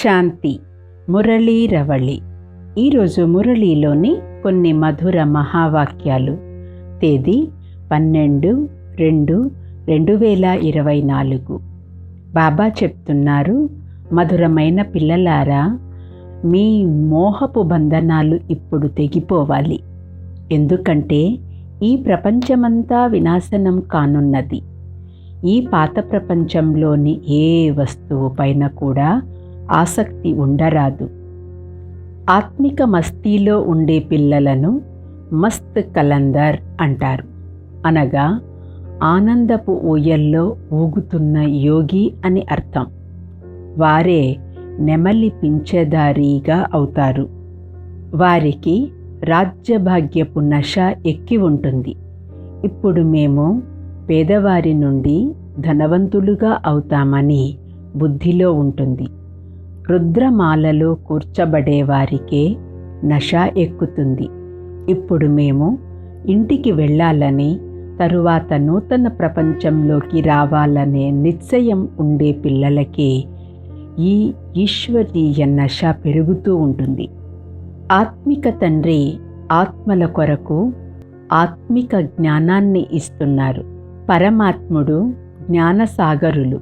శాంతి మురళీరవళి. ఈరోజు మురళీలోని కొన్ని మధుర మహావాక్యాలు. తేదీ 12/2/2024. బాబా చెప్తున్నారు, మధురమైన పిల్లలారా, మీ మోహపు బంధనాలు ఇప్పుడు తెగిపోవాలి. ఎందుకంటే ఈ ప్రపంచమంతా వినాశనం కానున్నది. ఈ పాత ప్రపంచంలోని ఏ వస్తువు పైన కూడా ఆసక్తి ఉండరాదు. ఆత్మిక మస్తీలో ఉండే పిల్లలను మస్త్ కలందర్ అంటారు. అనగా ఆనందపు ఊయల్లో ఊగుతున్న యోగి అని అర్థం. వారే నెమలి పింఛధారీగా అవుతారు. వారికి రాజ్యభాగ్యపు నష ఎక్కి ఉంటుంది. ఇప్పుడు మేము పేదవారి నుండి ధనవంతులుగా అవుతామని బుద్ధిలో ఉంటుంది. రుద్రమాలలో కూర్చబడే వారికే నష ఎక్కుతుంది. ఇప్పుడు మేము ఇంటికి వెళ్ళాలని, తరువాత నూతన ప్రపంచంలోకి రావాలనే నిశ్చయం ఉండే పిల్లలకే ఈ ఈశ్వరీయ నష పెరుగుతూ ఉంటుంది. ఆత్మిక తండ్రి ఆత్మల కొరకు ఆత్మిక జ్ఞానాన్ని ఇస్తున్నారు. పరమాత్ముడు జ్ఞానసాగరులు.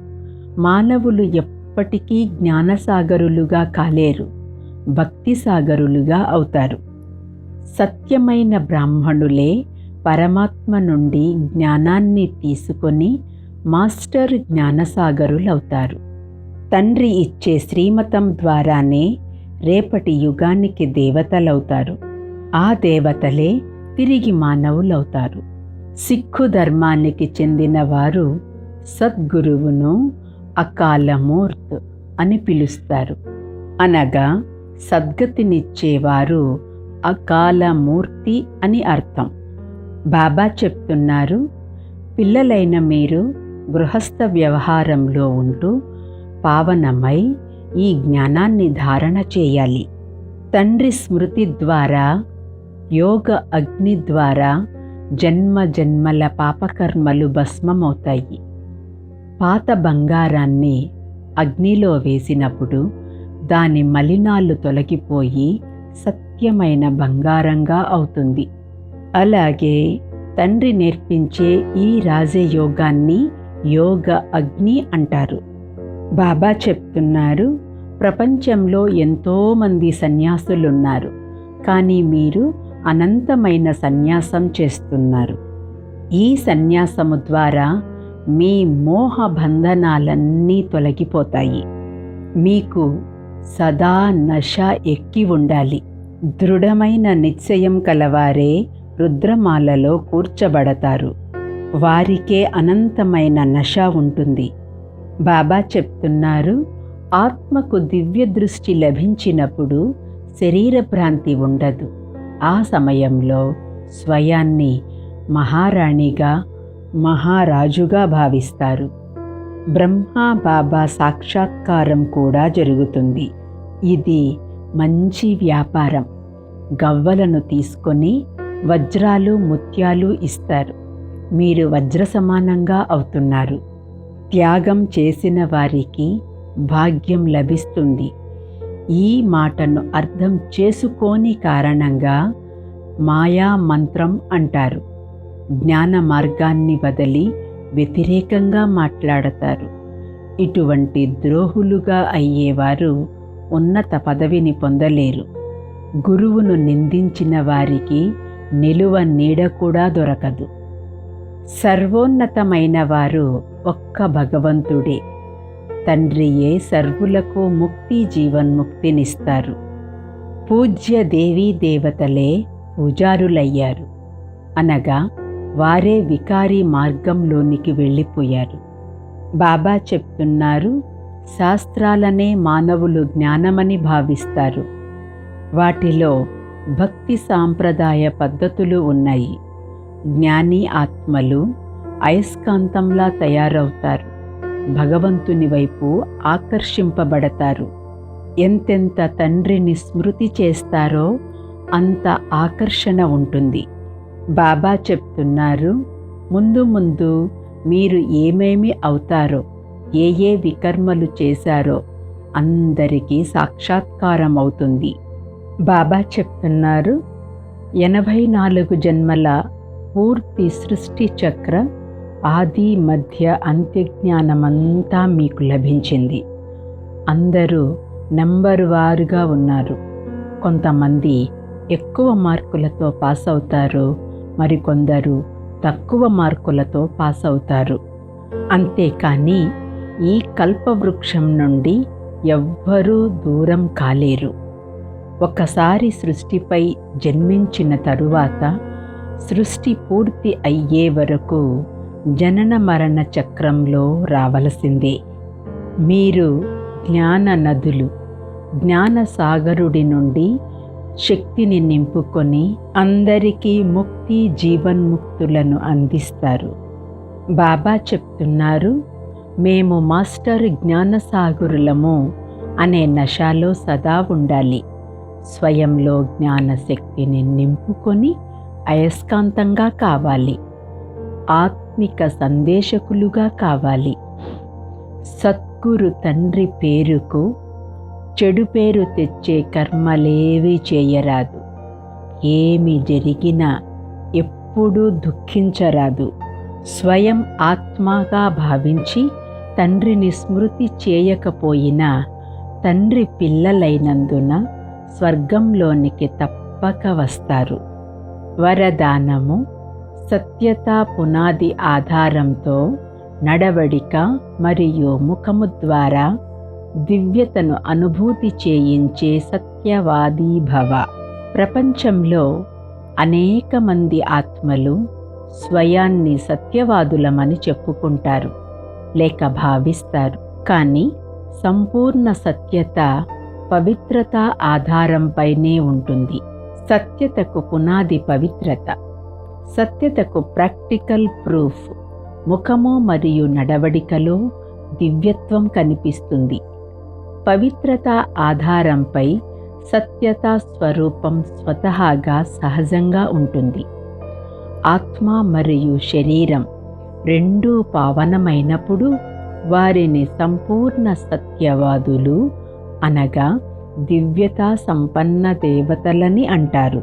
మానవులు ఎప్పటికీ జ్ఞానసాగరులుగా కాలేరు, భక్తి సాగరులుగా అవుతారు. సత్యమైన బ్రాహ్మణులే పరమాత్మ నుండి జ్ఞానాన్ని తీసుకొని మాస్టర్ జ్ఞానసాగరులవుతారు. తండ్రి ఇచ్చే శ్రీమతం ద్వారానే రేపటి యుగానికి దేవతలవుతారు. ఆ దేవతలే తిరిగి మానవులవుతారు. సిక్ఖు ధర్మానికి చెందిన వారు సద్గురువును అకాలమూర్త్ అని పిలుస్తారు. అనగా సద్గతినిచ్చేవారు అకాలమూర్తి అని అర్థం. బాబా చెప్తున్నారు, పిల్లలైన మీరు గృహస్థ వ్యవహారంలో ఉంటూ పావనమై ఈ జ్ఞానాన్ని ధారణ చేయాలి. తండ్రి స్మృతి ద్వారా, యోగ అగ్ని ద్వారా జన్మ జన్మల పాపకర్మలు భస్మమవుతాయి. పాత బంగారాన్ని అగ్నిలో వేసినప్పుడు దాని మలినాలు తొలగిపోయి సత్యమైన బంగారంగా అవుతుంది. అలాగే తండ్రి నేర్పించే ఈ రాజయోగాన్ని యోగ అగ్ని అంటారు. బాబా చెప్తున్నారు, ప్రపంచంలో ఎంతోమంది సన్యాసులున్నారు, కానీ మీరు అనంతమైన సన్యాసం చేస్తున్నారు. ఈ సన్యాసము ద్వారా మీ మోహ బంధనాలన్నీ తొలగిపోతాయి. మీకు సదా నష ఎక్కి ఉండాలి. దృఢమైన నిశ్చయం కలవారే రుద్రమాలలో కూర్చబడతారు. వారికే అనంతమైన నష ఉంటుంది. బాబా చెప్తున్నారు, ఆత్మకు దివ్య దృష్టి లభించినప్పుడు శరీర భ్రాంతి ఉండదు. ఆ సమయంలో స్వయాన్ని మహారాణిగా, మహారాజుగా భావిస్తారు. బ్రహ్మ బాబా సాక్షాత్కారం కూడా జరుగుతుంది. ఇది మంచి వ్యాపారం. గవ్వలను తీసుకొని వజ్రాలు, ముత్యాలు ఇస్తారు. మీరు వజ్ర సమానంగా అవుతున్నారు. త్యాగం చేసిన వారికి భాగ్యం లభిస్తుంది. ఈ మాటను అర్థం చేసుకోని కారణంగా మాయా మంత్రం అంటారు. జ్ఞాన మార్గాన్ని వదిలి వ్యతిరేకంగా మాట్లాడతారు. ఇటువంటి ద్రోహులుగా అయ్యేవారు ఉన్నత పదవిని పొందలేరు. గురువును నిందించిన వారికి నిలువ నీడ కూడా దొరకదు. సర్వోన్నతమైన వారు ఒక్క భగవంతుడే. తండ్రియే సర్వులకు ముక్తి, జీవన్ముక్తినిస్తారు. పూజ్య దేవీ దేవతలే పూజారులయ్యారు. అనగా వారే వికారి మార్గంలోనికి వెళ్ళిపోయారు. బాబా చెప్తున్నారు, శాస్త్రాలనే మానవులు జ్ఞానమని భావిస్తారు. వాటిలో భక్తి సాంప్రదాయ పద్ధతులు ఉన్నాయి. జ్ఞాని ఆత్మలు అయస్కాంతంలా తయారవుతారు. భగవంతుని వైపు ఆకర్షింపబడతారు. ఎంతెంత తండ్రిని స్మృతి చేస్తారో అంత ఆకర్షణ ఉంటుంది. బాబా చెప్తున్నారు, ముందు ముందు మీరు ఏమేమి అవుతారో, ఏ ఏ వికర్మలు చేశారో అందరికీ సాక్షాత్కారం అవుతుంది. బాబా చెప్తున్నారు, 84 జన్మల పూర్తి సృష్టి చక్ర ఆది మధ్య అంత్యజ్ఞానమంతా మీకు లభించింది. అందరూ నెంబర్ వారుగా ఉన్నారు. కొంతమంది ఎక్కువ మార్కులతో పాస్ అవుతారు, మరికొందరు తక్కువ మార్కులతో పాస్ అవుతారు. అంతేకాని ఈ కల్పవృక్షం నుండి ఎవ్వరూ దూరం కాలేరు. ఒకసారి సృష్టిపై జన్మించిన తరువాత సృష్టి పూర్తి అయ్యే వరకు జనన మరణ చక్రంలో రావలసిందే. మీరు జ్ఞాన నదులు, జ్ఞాన సాగరుడి నుండి శక్తిని నింపుకొని అందరికీ ముక్తి జీవన్ముక్తులను అందిస్తారు. బాబా చెప్తున్నారు, మేము మాస్టర్ జ్ఞానసాగరులము అనే నశాలో సదా ఉండాలి. స్వయంలో జ్ఞానశక్తిని నింపుకొని అయస్కాంతంగా కావాలి. ఆత్మిక సందేశకులుగా కావాలి. సద్గురు తండ్రి పేరుకు చెడు పేరు తెచ్చే కర్మలేవీ చేయరాదు. ఏమి జరిగినా ఎప్పుడూ దుఃఖించరాదు. స్వయం ఆత్మగా భావించి తండ్రిని స్మృతి చేయకపోయినా తండ్రి పిల్లలైనందున స్వర్గంలోనికి తప్పక వస్తారు. వరదానము: సత్యత పునాది ఆధారంతో నడవడిక మరియు ముఖము ద్వారా దివ్యతను అనుభూతి చేయించే సత్యవాదీ భవ. ప్రపంచంలో అనేక మంది ఆత్మలు స్వయాన్ని సత్యవాదులమని చెప్పుకుంటారు లేక భావిస్తారు. కానీ సంపూర్ణ సత్యత పవిత్రత ఆధారంపైనే ఉంటుంది. సత్యతకు పునాది పవిత్రత. సత్యతకు ప్రాక్టికల్ ప్రూఫ్ ముఖము మరియు నడవడికలో దివ్యత్వం కనిపిస్తుంది. పవిత్రత ఆధారంపై సత్యతా స్వరూపం స్వతహాగా సహజంగా ఉంటుంది. ఆత్మ మరియు శరీరం రెండూ పావనమైనప్పుడు వారిని సంపూర్ణ సత్యవాదులు అనగా దివ్యతా సంపన్న దేవతలని అంటారు.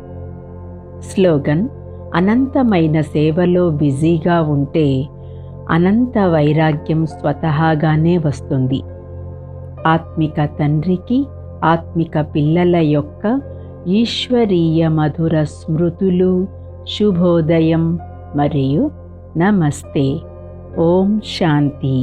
స్లోగన్: అనంతమైన సేవలో బిజీగా ఉంటే అనంత వైరాగ్యం స్వతహాగానే వస్తుంది. ఆత్మిక తండ్రికి ఆత్మిక పిల్లల యొక్క ఈశ్వరీయ మధుర స్మృతులు. శుభోదయం మరియు నమస్తే. ఓం శాంతి.